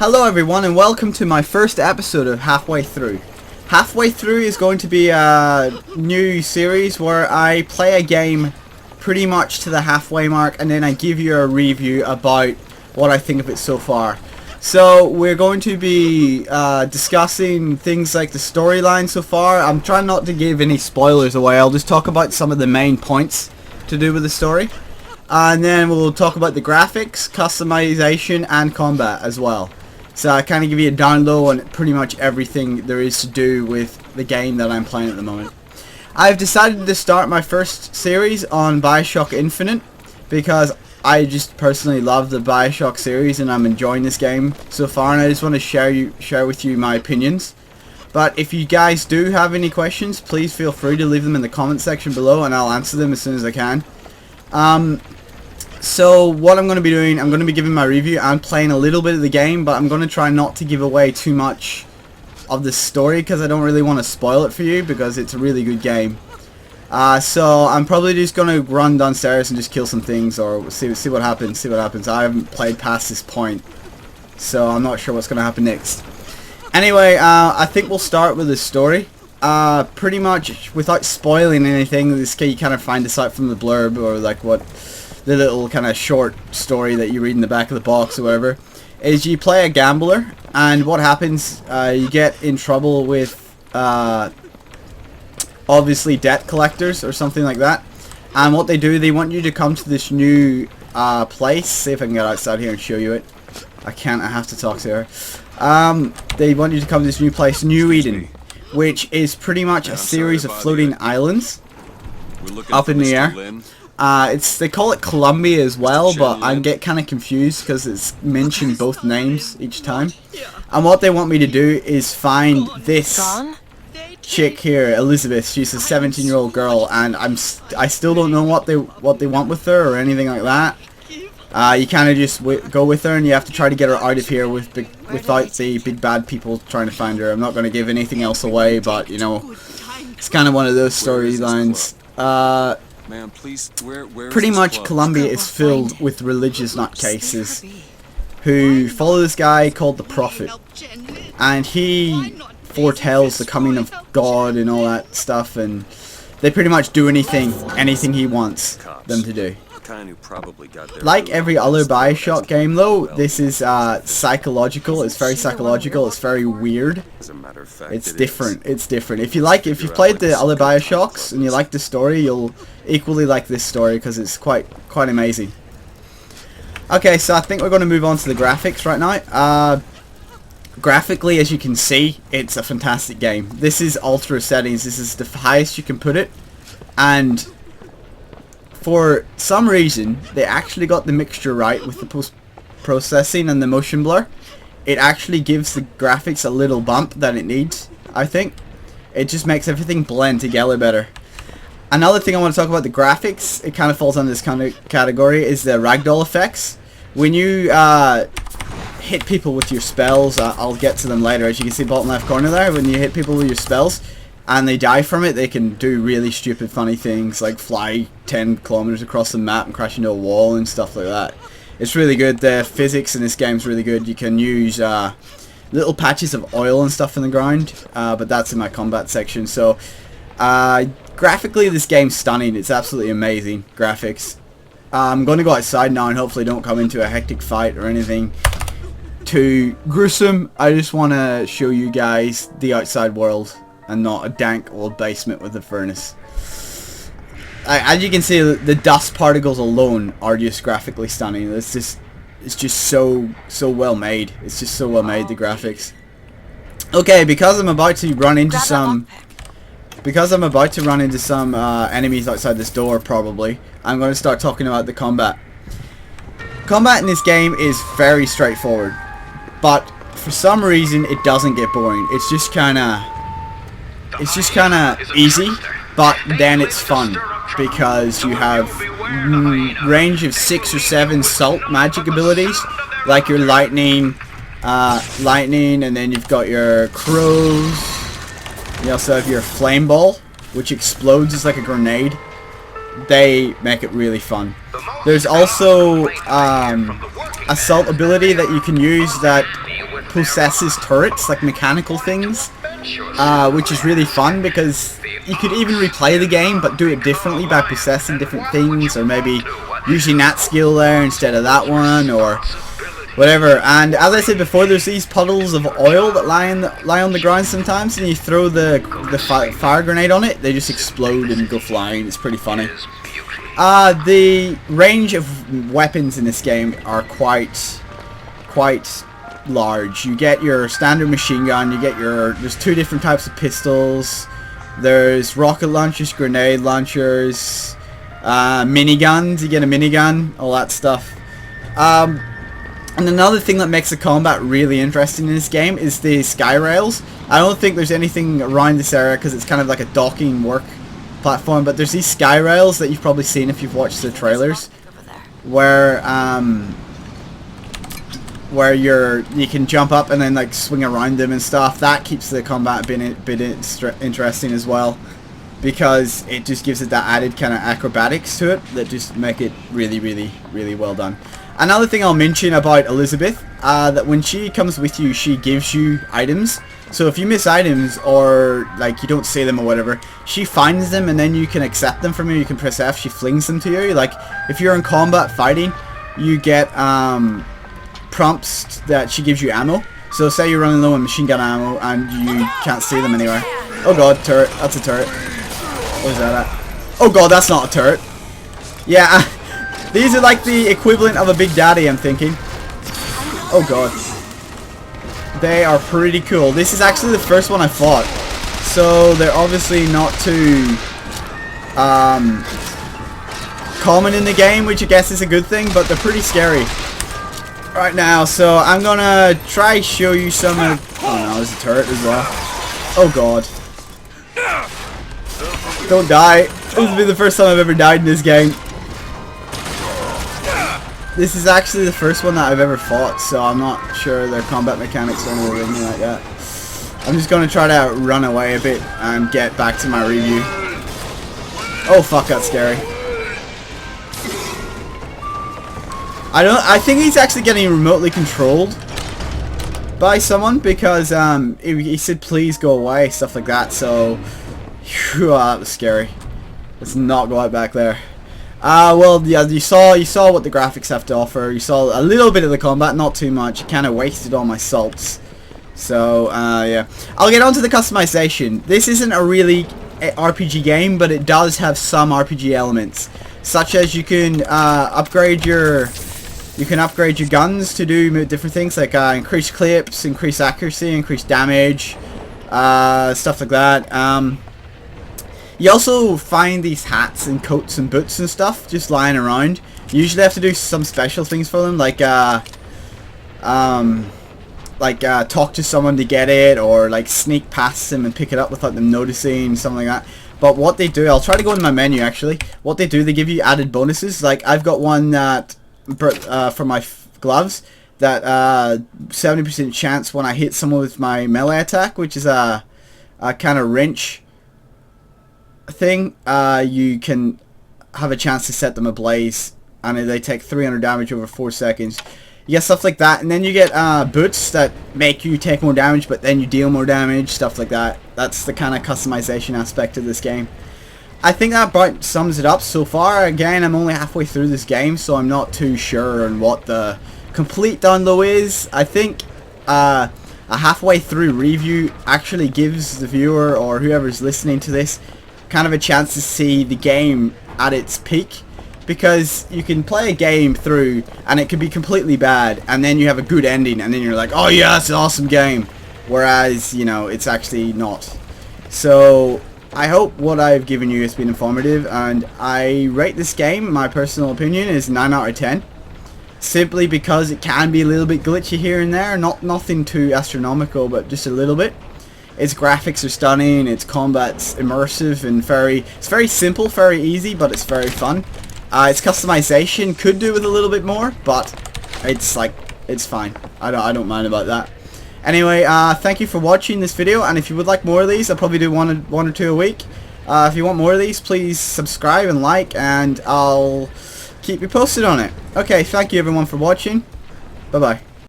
Hello everyone and welcome to my first episode of Halfway Through. Halfway Through is going to be a new series where I play a game pretty much to the halfway mark and then I give you a review about what I think of it so far. So we're going to be discussing things like the storyline so far. I'm trying not to give any spoilers away. I'll just talk about some of the main points to do with the story. And then we'll talk about the graphics, customization, and combat as well. So I kind of give you a down low on pretty much everything there is to do with the game that I'm playing at the moment. I've decided to start my first series on BioShock Infinite because I just personally love the BioShock series and I'm enjoying this game so far, and I just want to share with you my opinions. But if you guys do have any questions, please feel free to leave them in the comment section below and I'll answer them as soon as I can. So what I'm going to be doing, I'm going to be giving my review. I'm playing a little bit of the game, but I'm going to try not to give away too much of the story because I don't really want to spoil it for you because it's a really good game. So I'm probably just going to run downstairs and just kill some things or see what happens. I haven't played past this point, so I'm not sure what's going to happen next. Anyway, I think we'll start with the story. Pretty much without spoiling anything, this you kind of find this out from the blurb or like what the little kind of short story that you read in the back of the box or whatever, is you play a gambler, and what happens, you get in trouble with obviously debt collectors or something like that, and what they do, they want you to come to this new place. See if I can get outside here and show you it. I can't, I have to talk to her. They want you to come to this new place, New Eden, which is pretty much a series of floating islands up in the air. They call it Columbia as well, but I get kind of confused because it's mentioned both names each time. And what they want me to do is find this chick here, Elizabeth. She's a 17-year-old girl, and I still don't know what they want with her or anything like that. You kind of just go with her, and you have to try to get her out of here without the big bad people trying to find her. I'm not going to give anything else away, but you know, it's kind of one of those storylines. Man, please, where pretty much Columbia is filled with religious nutcases who follow this guy called the Prophet, and he foretells the coming of God and all that stuff, and they pretty much do anything he wants them to do. Like every other BioShock game though, this is psychological. It's very psychological. It's very weird. It's different. If you've played the other BioShocks and you like the story, you'll equally like this story because it's quite amazing. Okay, so I think we're going to move on to the graphics right now. Graphically, as you can see, it's a fantastic game. This is ultra settings. This is the highest you can put it, and for some reason, they actually got the mixture right with the post-processing and the motion blur. It actually gives the graphics a little bump that it needs, I think. It just makes everything blend together better. Another thing I want to talk about the graphics, it kind of falls under this kind of category, is the ragdoll effects. When you hit people with your spells, I'll get to them later, as you can see bottom left corner there, when you hit people with your spells, and they die from it, they can do really stupid funny things like fly 10 kilometers across the map and crash into a wall and stuff like that. It's really good. The physics in this game is really good. You can use little patches of oil and stuff in the ground, but that's in my combat section. So graphically this game's stunning. It's absolutely amazing graphics. I'm going to go outside now and hopefully don't come into a hectic fight or anything too gruesome. I just want to show you guys the outside world and not a dank old basement with a furnace. As you can see, the dust particles alone are just graphically stunning. It's just so well made. It's just so well made, the graphics. Okay, because I'm about to run into some enemies outside this door, probably, I'm going to start talking about the combat. Combat in this game is very straightforward, but for some reason it doesn't get boring. It's just kind of easy, but then it's fun because you have range of 6 or 7 salt magic abilities, like your lightning, and then you've got your crows. You also have your flame ball, which explodes as like a grenade. They make it really fun. There's also assault ability that you can use that possesses turrets, like mechanical things, which is really fun because you could even replay the game but do it differently by possessing different things, or maybe using that skill there instead of that one, or whatever. And as I said before, there's these puddles of oil that lie on the ground sometimes, and you throw the fire grenade on it, they just explode and go flying. It's pretty funny. The range of weapons in this game are quite large. You get your standard machine gun, there's 2 different types of pistols, there's rocket launchers, grenade launchers, miniguns, you get a minigun, all that stuff. And another thing that makes the combat really interesting in this game is the sky rails. I don't think there's anything around this area because it's kind of like a docking work platform, but there's these sky rails that you've probably seen if you've watched the trailers, where you can jump up and then like swing around them and stuff. That keeps the combat a bit interesting as well, because it just gives it that added kind of acrobatics to it that just make it really well done. Another thing I'll mention about Elizabeth, that when she comes with you, she gives you items. So if you miss items, or like you don't see them or whatever, she finds them and then you can accept them from her. You can press F, she flings them to you. Like if you're in combat fighting, you get prompts that she gives you ammo. So say you're running low on machine gun ammo and you can't see them anywhere. Oh god, turret. That's a turret. What is that at? Oh god, that's not a turret. Yeah, these are like the equivalent of a Big Daddy, I'm thinking. Oh god. They are pretty cool. This is actually the first one I fought, so they're obviously not too common in the game, which I guess is a good thing, but they're pretty scary right now. So I'm gonna try show you some of... Oh no, there's a turret as well. Oh god. Don't die. This will be the first time I've ever died in this game. This is actually the first one that I've ever fought, so I'm not sure their combat mechanics are anything like that. I'm just going to try to run away a bit and get back to my review. Oh fuck, that's scary. I think he's actually getting remotely controlled by someone, because he said please go away, stuff like that, so whew, that was scary. Let's not go out back there. Well, yeah, you saw what the graphics have to offer. You saw a little bit of the combat, not too much. It kind of wasted all my salts. So, yeah. I'll get on to the customization. This isn't a really RPG game, but it does have some RPG elements, such as you can upgrade your guns to do different things, like increase clips, increase accuracy, increase damage, stuff like that. You also find these hats and coats and boots and stuff just lying around. You usually have to do some special things for them, like talk to someone to get it, or like sneak past them and pick it up without them noticing, something like that. But what they do, I'll try to go into my menu actually. What they do, they give you added bonuses. Like I've got one that for my gloves, that 70% chance when I hit someone with my melee attack, which is a kind of wrench thing, you can have a chance to set them ablaze, and they take 300 damage over 4 seconds. You get stuff like that, and then you get boots that make you take more damage, but then you deal more damage, stuff like that. That's the kind of customization aspect of this game. I think that about sums it up so far. Again, I'm only halfway through this game, so I'm not too sure on what the complete download is. I think a halfway through review actually gives the viewer, or whoever's listening to this, kind of a chance to see the game at its peak, because you can play a game through and it can be completely bad, and then you have a good ending and then you're like, oh yeah, it's an awesome game, whereas, you know, it's actually not. So I hope what I've given you has been informative, and I rate this game, my personal opinion is 9 out of 10, simply because it can be a little bit glitchy here and there, nothing too astronomical, but just a little bit. Its graphics are stunning, its combat's immersive and it's very simple, very easy, but it's very fun. Its customization could do with a little bit more, but it's fine. I don't mind about that. Anyway, thank you for watching this video, and if you would like more of these, I'll probably do one or two a week. If you want more of these, please subscribe and like, and I'll keep you posted on it. Okay, thank you everyone for watching. Bye bye.